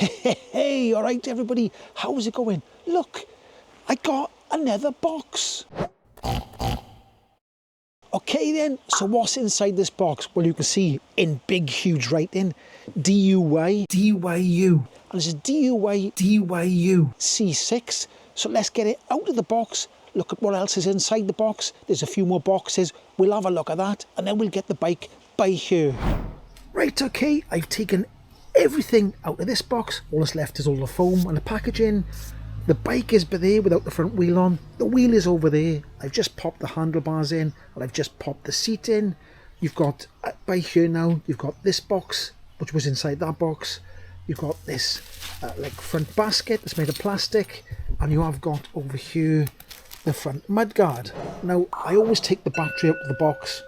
Hey, all right, everybody, how's it going? Look, I got another box. Okay then, so what's inside this box? Well, you can see in big, huge writing, DYU. And this is DYU C6. So let's get it out of the box, look at what else is inside the box. There's a few more boxes. We'll have a look at that, and then we'll get the bike by here. Right, okay, I've taken everything out of this box. All that's left is all the foam and the packaging. The bike is there without the front wheel on. The wheel is over there. I've just popped the handlebars in, and I've just popped the seat in. You've got, by here now, you've got this box, which was inside that box. You've got this like front basket that's made of plastic, and you have got over here the front mudguard. Now, I always take the battery out of the box.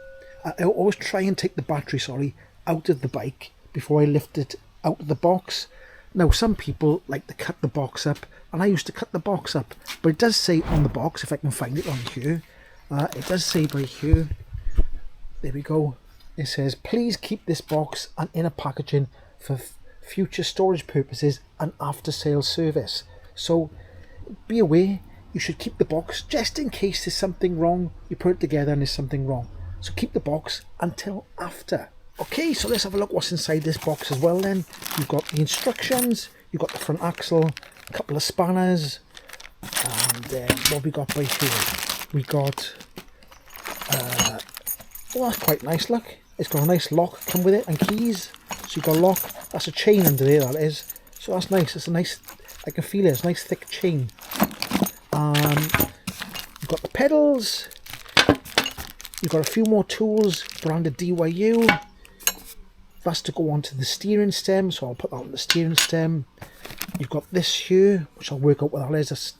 I always try and take the battery, out of the bike before I lift it out of the box. Now, some people like to cut the box up, and I used to cut the box up, but it does say on the box, if I can find it on here, it does say by here, there we go, it says, please keep this box and inner packaging for future storage purposes and after sales service. So be aware, you should keep the box just in case there's something wrong. You put it together and there's something wrong. So keep the box until after. Okay, so let's have a look what's inside this box as well then. You've got the instructions, you've got the front axle, a couple of spanners, and what have we got by here? We got, oh, that's quite nice, look. It's got a nice lock come with it and keys. So you've got a lock, that's a chain under there, that is. So that's nice, it's a nice, I can feel it, it's a nice thick chain. You've got the pedals. You've got a few more tools branded DYU. That's to go onto the steering stem, so I'll put that on the steering stem. You've got this here, which I'll work out what that is.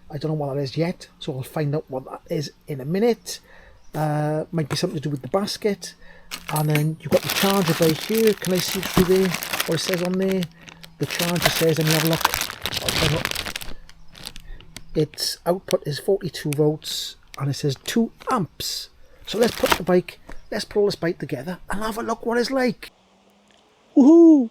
I don't know what that is yet, so I'll find out what that is in a minute. Might be something to do with the basket. And then you've got the charger by here. Can I see through there what it says on there? The charger says, let me have a look. I'll find out. Its output is 42 volts, and it says 2 amps. So let's put all this bike together and have a look what it's like. Woohoo!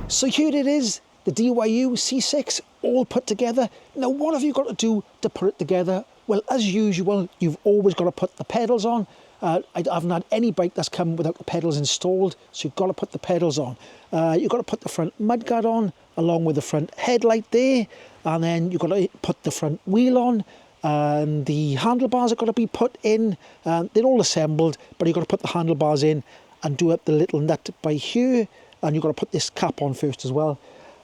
So here it is, the DYU C6 all put together. Now what have you got to do to put it together? Well, as usual, you've always got to put the pedals on. I haven't had any bike that's come without the pedals installed, so you've got to put the pedals on. You've got to put the front mudguard on, along with the front headlight there, and then you've got to put the front wheel on. And the handlebars are got to be put in. They're all assembled, but you've got to put the handlebars in and do up the little nut by here, and you've got to put this cap on first as well,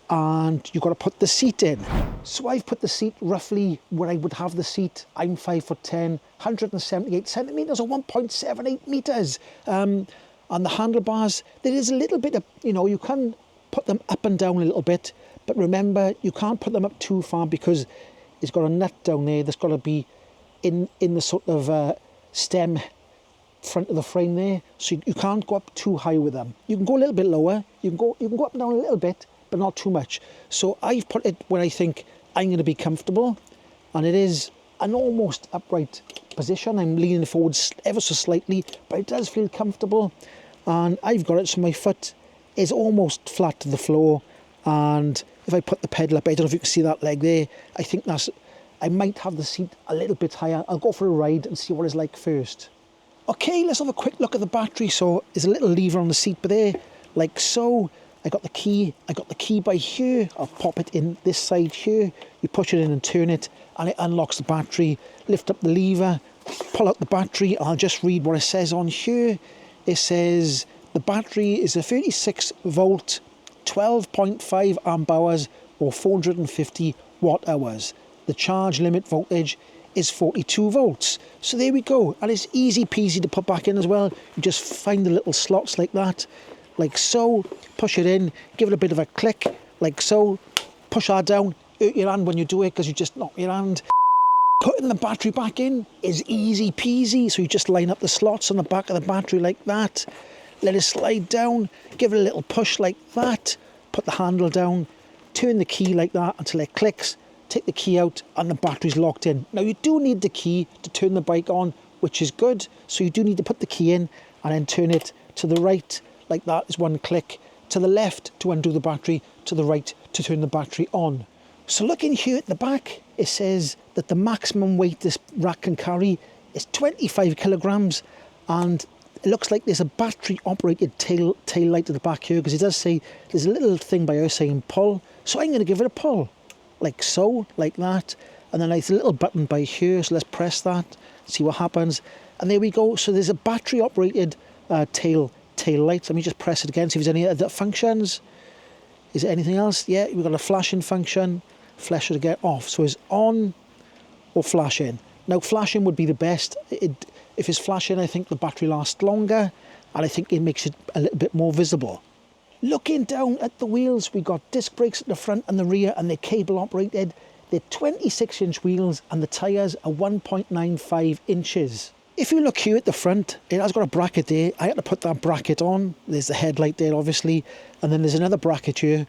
and you've got to put the seat in. So I've put the seat roughly where I would have the seat. I'm 5'10", 178 centimeters or 1.78 meters, and the handlebars, there is a little bit of, you can put them up and down a little bit, but remember, you can't put them up too far because it's got a nut down there that's got to be in the sort of stem front of the frame there, so you can't go up too high with them. You can go a little bit lower, you can go up and down a little bit, but not too much. So I've put it where I think I'm going to be comfortable, and it is an almost upright position. I'm leaning forward ever so slightly, but it does feel comfortable, and I've got it so my foot is almost flat to the floor. And if I put the pedal up, I don't know if you can see that leg there, I think I might have the seat a little bit higher. I'll go for a ride and see what it's like first. Okay, let's have a quick look at the battery. So there's a little lever on the seat by there, like so. I got the key by here. I'll pop it in this side here. You push it in and turn it, and it unlocks the battery. Lift up the lever, pull out the battery. I'll just read what it says on here. It says the battery is a 36 volt, 12.5 amp hours or 450 watt hours. The charge limit voltage is 42 volts. So there we go, and it's easy peasy to put back in as well. You just find the little slots like that, like so, push it in, give it a bit of a click, like so, push that down, hurt your hand when you do it because you just knock your hand. Putting the battery back in is easy peasy, so you just line up the slots on the back of the battery like that, let it slide down, give it a little push like that, put the handle down, turn the key like that until it clicks, take the key out, and the battery's locked in. Now you do need the key to turn the bike on, which is good, so you do need to put the key in and then turn it to the right, like that is one click to the left to undo the battery, to the right to turn the battery on. So looking here at the back, it says that the maximum weight this rack can carry is 25 kilograms, and it looks like there's a battery operated tail light at the back here, because it does say there's a little thing by her saying pull. So I'm going to give it a pull, like so, like that. And then there's a little button by here, so let's press that, see what happens. And there we go. So there's a battery operated tail light. Let me just press it again, see if there's any other functions. Is there anything else? Yeah, we've got a flashing function. Flash it to get off. So it's on or flashing. Now flashing would be the best. If it's flashing, I think the battery lasts longer, and I think it makes it a little bit more visible. Looking down at the wheels, we got disc brakes at the front and the rear, and they're cable operated. They're 26-inch wheels, and the tyres are 1.95 inches. If you look here at the front, it has got a bracket there. I had to put that bracket on. There's the headlight there, obviously, and then there's another bracket here,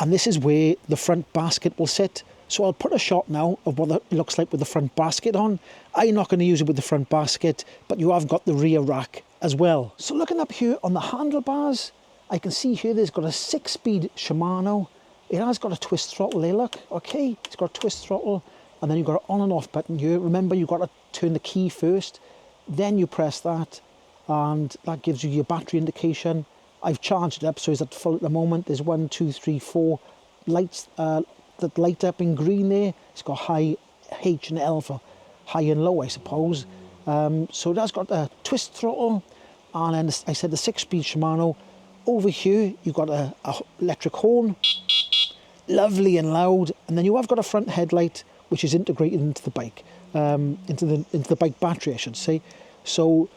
and this is where the front basket will sit. So I'll put a shot now of what it looks like with the front basket on. I'm not going to use it with the front basket, but you have got the rear rack as well. So looking up here on the handlebars, I can see here there's got a 6-speed Shimano. It has got a twist throttle there, look, okay? It's got a twist throttle, and then you've got an on and off button here. Remember, you've got to turn the key first, then you press that, and that gives you your battery indication. I've charged it up, so it's at full at the moment. There's 1, 2, 3, 4 lights that light up in green there. It's got high, H and L for high and low, I suppose. So it has got a twist throttle, and then I said the 6-speed Shimano. Over here, you've got a electric horn, lovely and loud, and then you have got a front headlight, which is integrated into the bike, into the bike battery, I should say. So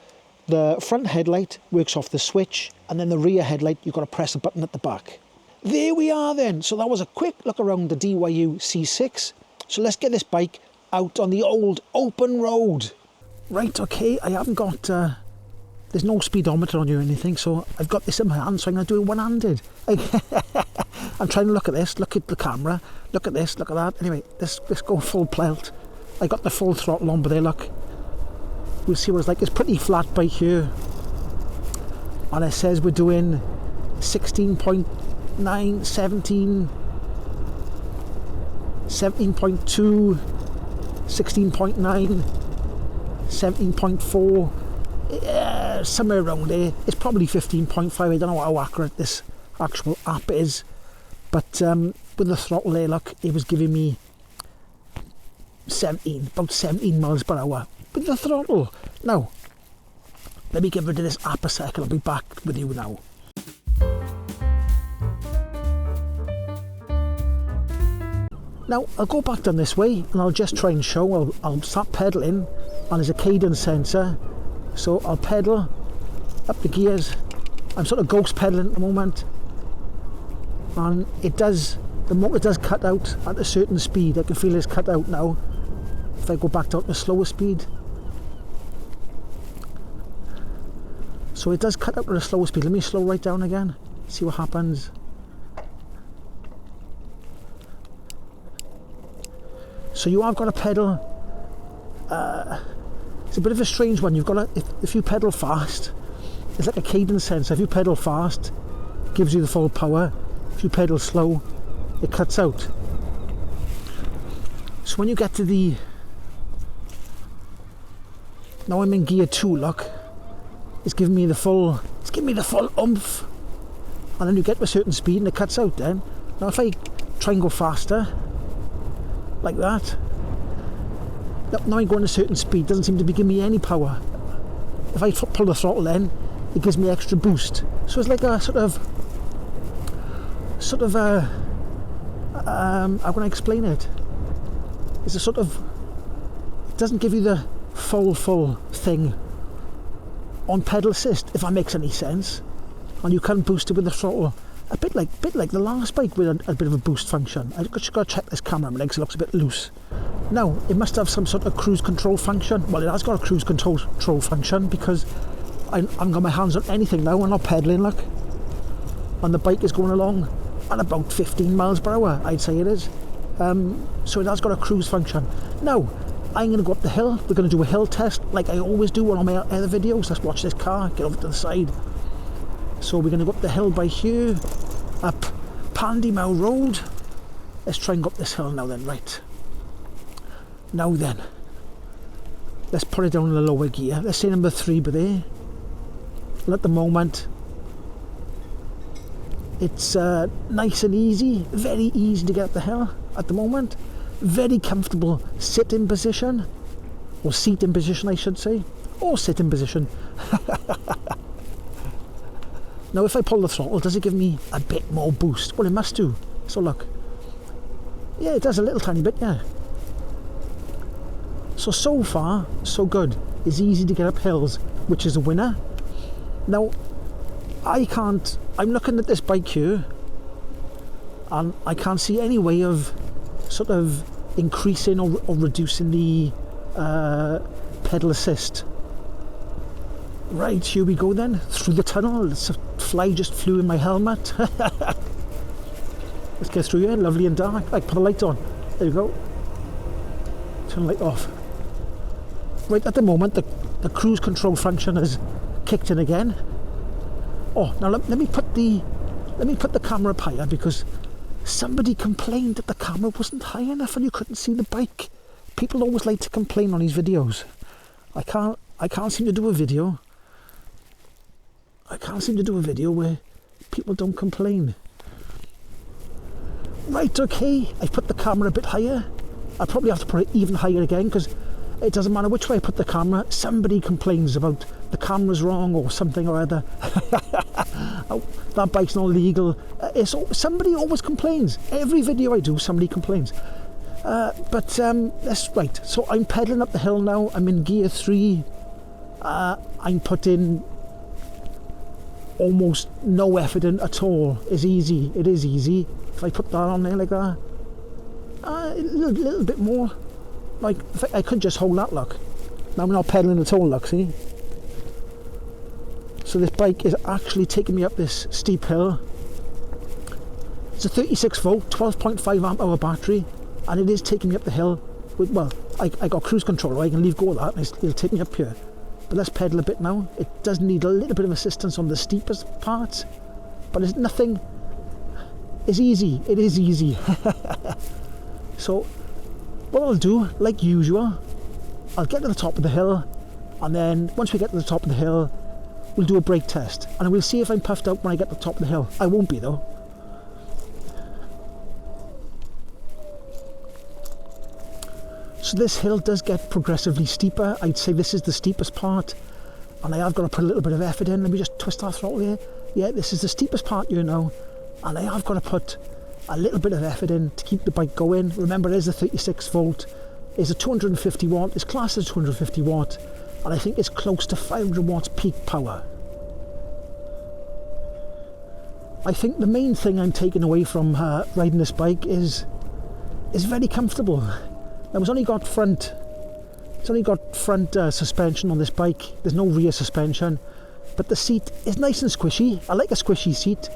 the front headlight works off the switch, and then the rear headlight, you've got to press a button at the back. There we are then. So that was a quick look around the DYU C6. So let's get this bike out on the old open road. Right, okay, I haven't got, there's no speedometer on you or anything, so I've got this in my hand, so I'm going to do it one-handed. I'm trying to look at this, look at the camera, look at this, look at that. Anyway, let's go full pelt. I got the full throttle on, but there, look. We'll see what it's like. It's pretty flat by here. And it says we're doing 16.9, 17, 17.2, 16.9, 17.4, somewhere around there. It's probably 15.5. I don't know how accurate this actual app is, but with the throttle there, look, it was giving me about 17 miles per hour with the throttle. Now, let me get rid of this app a second. I'll be back with you now. Now, I'll go back down this way and I'll just try and show. I'll start pedalling, and there's a cadence sensor. So I'll pedal up the gears. I'm sort of ghost pedaling at the moment. And the motor does cut out at a certain speed. I can feel it's cut out now. If I go back down to slower speed. So it does cut out at a slower speed. Let me slow right down again. See what happens. So you have got to pedal. It's a bit of a strange one. You've got to, if you pedal fast, it's like a cadence sensor. If you pedal fast, it gives you the full power. If you pedal slow, it cuts out. So when you get to the, now I'm in gear 2, look, it's giving me the full oomph, and then you get to a certain speed and it cuts out then. Now if I try and go faster, like that, now I'm going a certain speed, doesn't seem to be giving me any power. If I pull the throttle then, it gives me extra boost. So it's like a sort of how can I explain it? It's a sort of, it doesn't give you the full thing on pedal assist, if that makes any sense. And you can boost it with the throttle, a bit like the last bike with a bit of a boost function. I've just got to check this camera because it looks a bit loose. Now, it must have some sort of cruise control function. Well, it has got a cruise control function, because I haven't got my hands on anything now. I'm not pedalling, look. And the bike is going along at about 15 miles per hour, I'd say it is. So it has got a cruise function. Now, I'm going to go up the hill. We're going to do a hill test like I always do on my other videos. Let's watch this car, get over to the side. So we're going to go up the hill by here. up Pandymouth Road. Let's try and go up this hill now then, right. Now then, let's put it down in the lower gear. Let's say number 3 by there. And at the moment, it's nice and easy, very easy to get up the hill at the moment. Very comfortable sit-in position, or seat-in position I should say, or sit-in position. Now if I pull the throttle, does it give me a bit more boost? Well, it must do. So look. Yeah, it does a little tiny bit, yeah. So far, so good. It's easy to get up hills, which is a winner. Now, I'm looking at this bike here, and I can't see any way of sort of increasing or reducing the pedal assist. Right, here we go then, through the tunnel. It's a fly just flew in my helmet. Let's get through here, lovely and dark. Right, put the light on. There you go. Turn the light off. Right, at the moment, the cruise control function has kicked in again. Oh, now let me put the camera up higher, because somebody complained that the camera wasn't high enough and you couldn't see the bike. People always like to complain on these videos. I can't seem to do a video. I can't seem to do a video where people don't complain. Right, okay, I put the camera a bit higher. I'll probably have to put it even higher again, because it doesn't matter which way I put the camera, somebody complains about the camera's wrong or something or other. Oh, that bike's not legal. Somebody always complains. Every video I do, somebody complains. That's right. So I'm pedaling up the hill now. I'm in gear 3. I'm putting almost no effort in at all. It's easy. It is easy. If I put that on there like that, a little bit more. Like, I could just hold that, look. Now I'm not pedaling at all, look, see? So this bike is actually taking me up this steep hill. It's a 36 volt, 12.5 amp hour battery, and it is taking me up the hill. Well, I got cruise control, I can leave go of that, and it'll take me up here. But let's pedal a bit now. It does need a little bit of assistance on the steepest parts, but it's nothing. It's easy. It is easy. So what I'll do, like usual, I'll get to the top of the hill, and then once we get to the top of the hill, we'll do a brake test, and we'll see if I'm puffed out when I get to the top of the hill. I won't be though. So this hill does get progressively steeper. I'd say this is the steepest part, and I have got to put a little bit of effort in. Let me just twist our throttle here. Yeah, this is the steepest part here now, and I have got to put a little bit of effort in to keep the bike going. Remember, it is a 36 volt, it's a 250 watt, it's classed as 250 watt, and I think it's close to 500 watts peak power. I think the main thing I'm taking away from riding this bike is very comfortable. Now it's only got front suspension on this bike. There's no rear suspension, but the seat is nice and squishy. I like a squishy seat,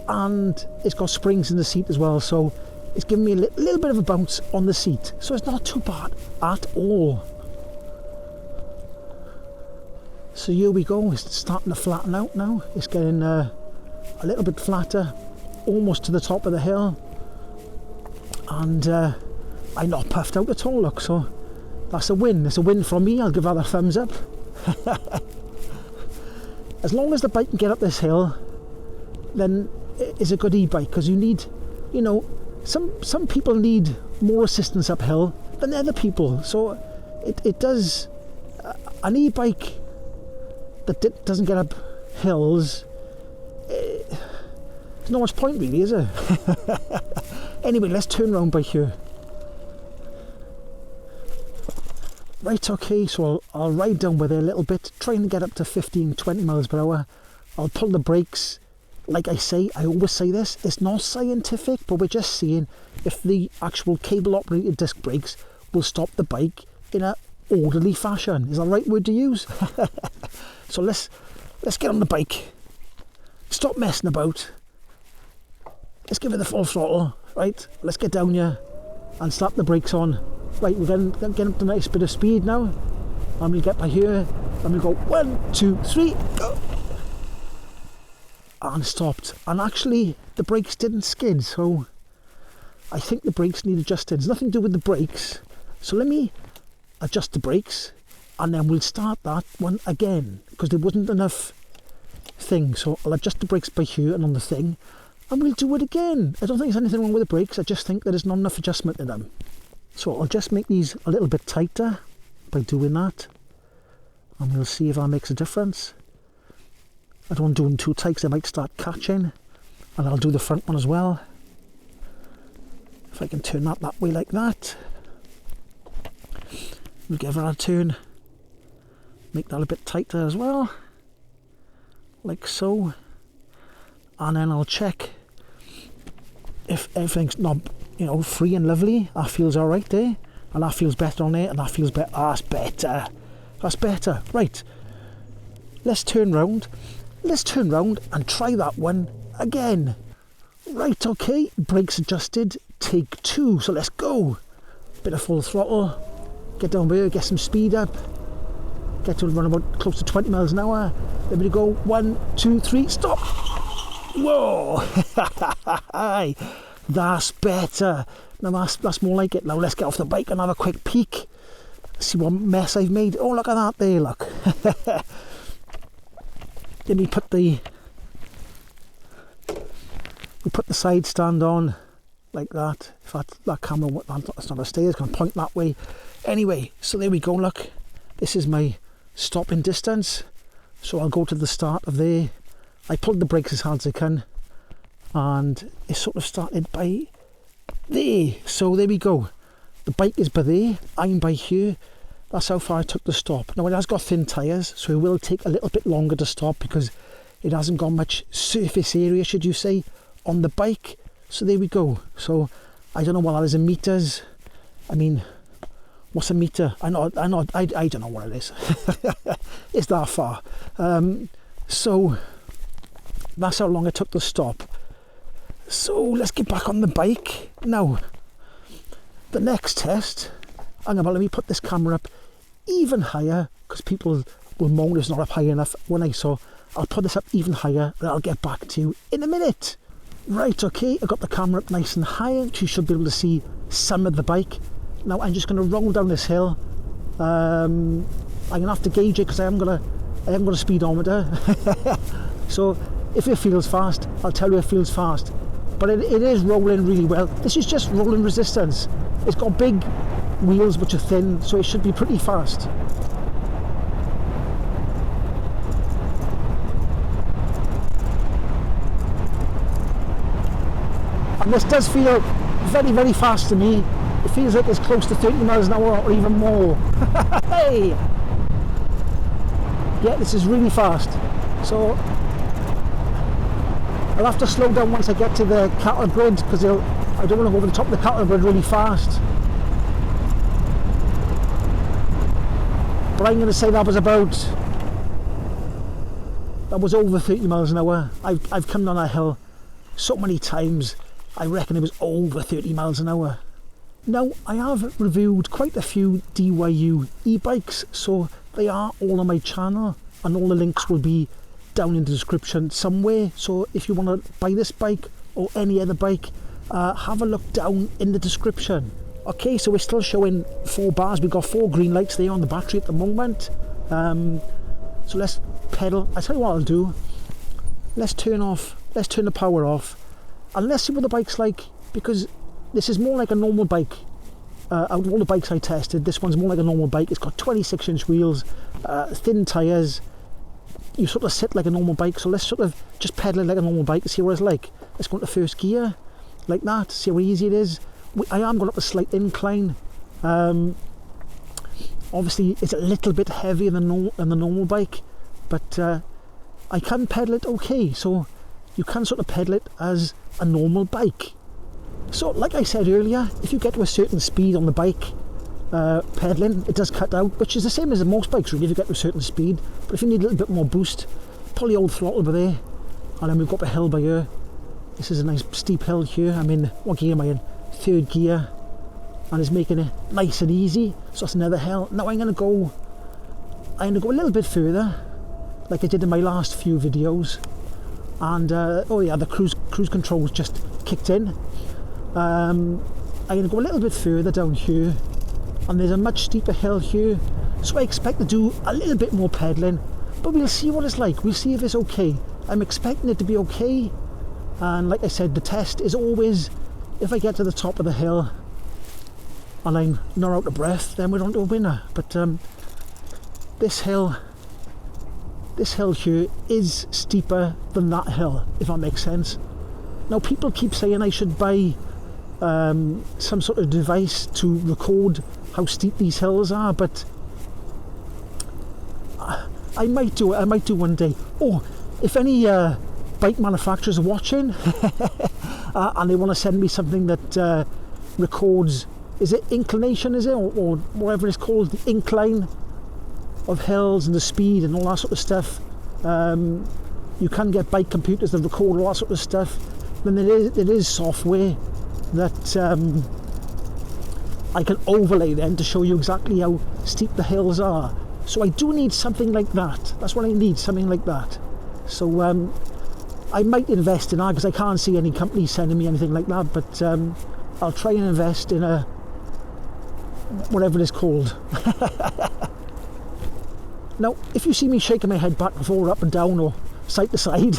and it's got springs in the seat as well, so it's giving me a little bit of a bounce on the seat, so it's not too bad at all. So here we go. It's starting to flatten out now. It's getting a little bit flatter, almost to the top of the hill, and I'm not puffed out at all, look, so that's a win. It's a win from me. I'll give that a thumbs up. As long as the bike can get up this hill, then it's a good e-bike, because you need, you know, some people need more assistance uphill than other people, so it does. An e-bike that doesn't get up hills, there's not much point really, is there? Anyway, let's turn around by here. Right, okay, so I'll ride down with it a little bit, trying to get up to 15-20 miles per hour. I'll pull the brakes. Like I say, I always say this, it's not scientific, but we're just seeing if the actual cable operated disc brakes will stop the bike in a orderly fashion. Is that the right word to use? So let's get on the bike. Stop messing about. Let's give it the full throttle, right? Let's get down here and slap the brakes on. Right, we're getting up to a nice bit of speed now. And we'll get by here, and we'll go 1, 2, 3, go. and stopped, and actually the brakes didn't skid, so I think the brakes need adjusting. It's nothing to do with the brakes, so let me adjust the brakes and then we'll start that one again, because there wasn't enough thing. So I'll adjust the brakes by here and on the thing, and we'll do it again. I don't think there's anything wrong with the brakes, I just think there's not enough adjustment in them. So I'll just make these a little bit tighter by doing that, and we'll see if that makes a difference. I don't want to do them too tight because they might start catching, and I'll do the front one as well. If I can turn that way like that, we'll give it a turn, make that a bit tighter as well, like so, and then I'll check if everything's not, you know, free and lovely. That feels all right there, and that feels better on there, and that feels better. That's better. That's better. Right. Let's turn round. Let's turn round and try that one again. Right. Okay. Brakes adjusted. Take 2. So let's go. Bit of full throttle. Get down here. Get some speed up. Get to run about close to 20 miles an hour. There we go. 1, 2, 3. Stop. Whoa. That's better. Now that's more like it. Now let's get off the bike and have a quick peek. See what mess I've made. Oh, look at that there, look. Then we put the side stand on like that. If that camera, that's not a stairs, it's going to point that way. Anyway, so there we go, look. This is my stopping distance. So I'll go to the start of there. I pulled the brakes as hard as I can, and it sort of started by there. So there we go. The bike is by there, I'm by here. That's how far I took the stop. Now it has got thin tyres, so it will take a little bit longer to stop because it hasn't got much surface area, should you say, on the bike. So there we go. So I don't know what that is in meters. I mean, what's a meter? I don't know what it is. It's that far. So that's how long I took the stop. So let's get back on the bike. Now, the next test, hang on, let me put this camera up even higher, because people will moan it's not up high enough so I'll put this up even higher and I'll get back to you in a minute. Right, okay, I got the camera up nice and high, so you should be able to see some of the bike. Now I'm just going to roll down this hill. I'm going to have to gauge it because I haven't got a speedometer. So if it feels fast, I'll tell you it feels fast. But it is rolling really well. This is just rolling resistance. It's got big wheels which are thin, so it should be pretty fast. And this does feel very, very fast to me. It feels like it's close to 30 miles an hour or even more. Hey! Yeah, this is really fast. So I'll have to slow down once I get to the cattle grid, because I don't want to go over the top of the cattle grid really fast. But I'm going to say that was over 30 miles an hour. I've come down that hill so many times, I reckon it was over 30 miles an hour. Now, I have reviewed quite a few DYU e-bikes, so they are all on my channel, and all the links will be down in the description somewhere. So if you want to buy this bike or any other bike, have a look down in the description. Okay, so we're still showing 4 bars. We've got 4 green lights there on the battery at the moment. So let's pedal. I tell you what I'll do. Let's turn the power off, and let's see what the bike's like, because this is more like a normal bike. Out of all the bikes I tested, this one's more like a normal bike. It's got 26-inch wheels, thin tyres. You sort of sit like a normal bike, so let's sort of just pedal it like a normal bike and see what it's like. Let's go into first gear, like that, see how easy it is. I am going up a slight incline. Obviously it's a little bit heavier than the normal bike, but I can pedal it okay, so you can sort of pedal it as a normal bike. So like I said earlier, if you get to a certain speed on the bike, pedaling, it does cut out, which is the same as in most bikes really, if you get to a certain speed. But if you need a little bit more boost, pull the old throttle by there, and then we've got up a hill by here. This is a nice steep hill here. I'm in, what gear am I in? 3rd gear, and it's making it nice and easy. So that's another hill. Now I'm going to go a little bit further, like I did in my last few videos, and oh yeah, the cruise control's just kicked in. I'm going to go a little bit further down here, and there's a much steeper hill here, so I expect to do a little bit more pedalling, but we'll see what it's like. We'll see if it's okay. I'm expecting it to be okay, and like I said, the test is always if I get to the top of the hill and I'm not out of breath, then we're on to a winner. But this hill here is steeper than that hill, if that makes sense. Now, people keep saying I should buy some sort of device to record how steep these hills are, but I might do it. I might do one day. Oh, if any bike manufacturers are watching and they want to send me something that records, is it inclination, is it, or whatever it's called, the incline of hills and the speed and all that sort of stuff. You can get bike computers that record all that sort of stuff. Then there is software that I can overlay then to show you exactly how steep the hills are. So I do need something like that. That's what I need, something like that. So I might invest in that, because I can't see any company sending me anything like that, but I'll try and invest in a whatever it's called. Now, if you see me shaking my head back and forth, up and down, or side to side,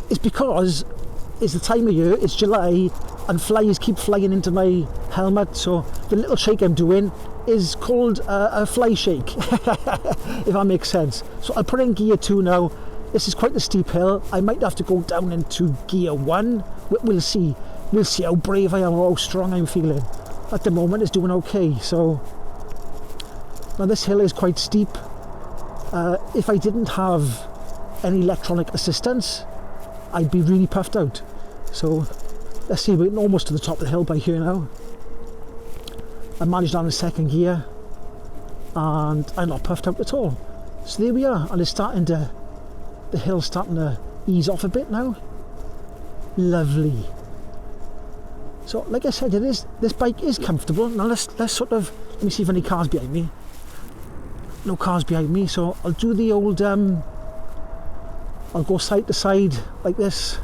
it's because it's the time of year, it's July, and flies keep flying into my helmet, so the little shake I'm doing is called a fly shake, if that makes sense. So I'll put in gear 2 now. This is quite a steep hill. I might have to go down into gear 1. We'll see. We'll see how brave I am, or how strong I'm feeling. At the moment it's doing okay. So now this hill is quite steep. If I didn't have any electronic assistance, I'd be really puffed out. So let's see, we're almost to the top of the hill by here now. I managed on in second gear and I'm not puffed out at all. So there we are, and it's starting to, the hill's starting to ease off a bit now. Lovely. So like I said, this bike is comfortable. Now let's sort of, let me see if any cars behind me. No cars behind me, so I'll do the old I'll go side to side like this.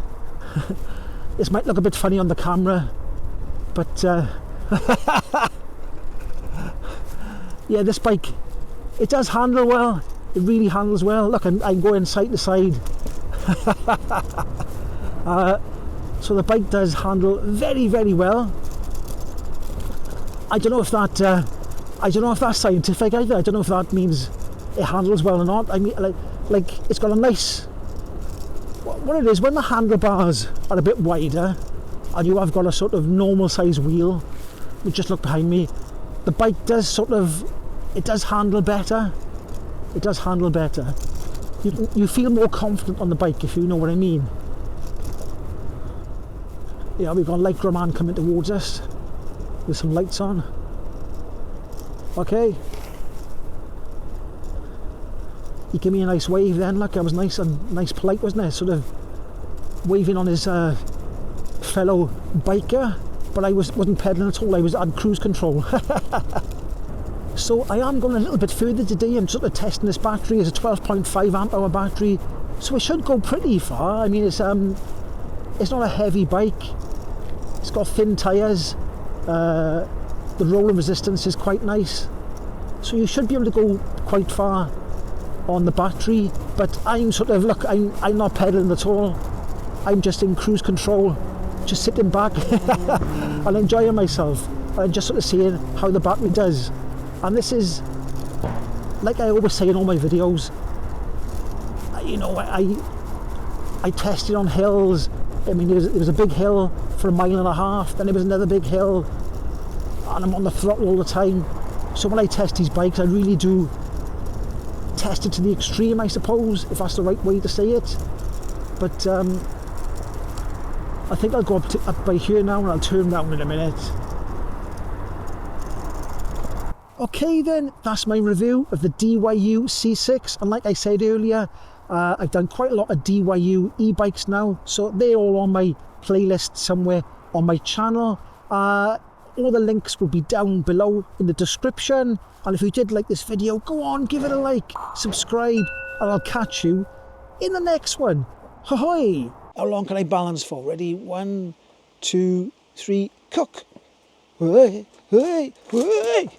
This might look a bit funny on the camera, but yeah, this bike, it does handle well. It really handles well. Look, I'm going side to side. So the bike does handle very, very well. I don't know if that's scientific either. I don't know if that means it handles well or not. I mean, like it's got a nice, what it is, when the handlebars are a bit wider and you have got a sort of normal size wheel, you just look behind me, the bike does sort of, it does handle better. It does handle better. You feel more confident on the bike, if you know what I mean. Yeah, we've got a Lycra man coming towards us with some lights on. Okay. He gave me a nice wave then, look, that was nice and nice polite, wasn't it? Sort of waving on his fellow biker, but I wasn't pedalling at all, I was on cruise control. So I am going a little bit further today. I'm sort of testing this battery as a 12.5 amp hour battery, so it should go pretty far. I mean, it's not a heavy bike, it's got thin tyres, the rolling resistance is quite nice, so you should be able to go quite far on the battery. But I'm sort of, look, I'm not pedalling at all, I'm just in cruise control, just sitting back and enjoying myself, and just sort of seeing how the battery does. And this is, like I always say in all my videos, you know, I tested on hills. I mean, there was a big hill for 1.5 miles, then there was another big hill, and I'm on the throttle all the time. So when I test these bikes, I really do test it to the extreme, I suppose, if that's the right way to say it. But I think I'll go up by here now, and I'll turn round in a minute. Okay then, that's my review of the DYU C6, and like I said earlier, I've done quite a lot of DYU e-bikes now, so they're all on my playlist somewhere on my channel. All the links will be down below in the description, and if you did like this video, go on, give it a like, subscribe, and I'll catch you in the next one. Ahoy! How long can I balance for? Ready? 1, 2, 3, cook. Hey, hey, hey.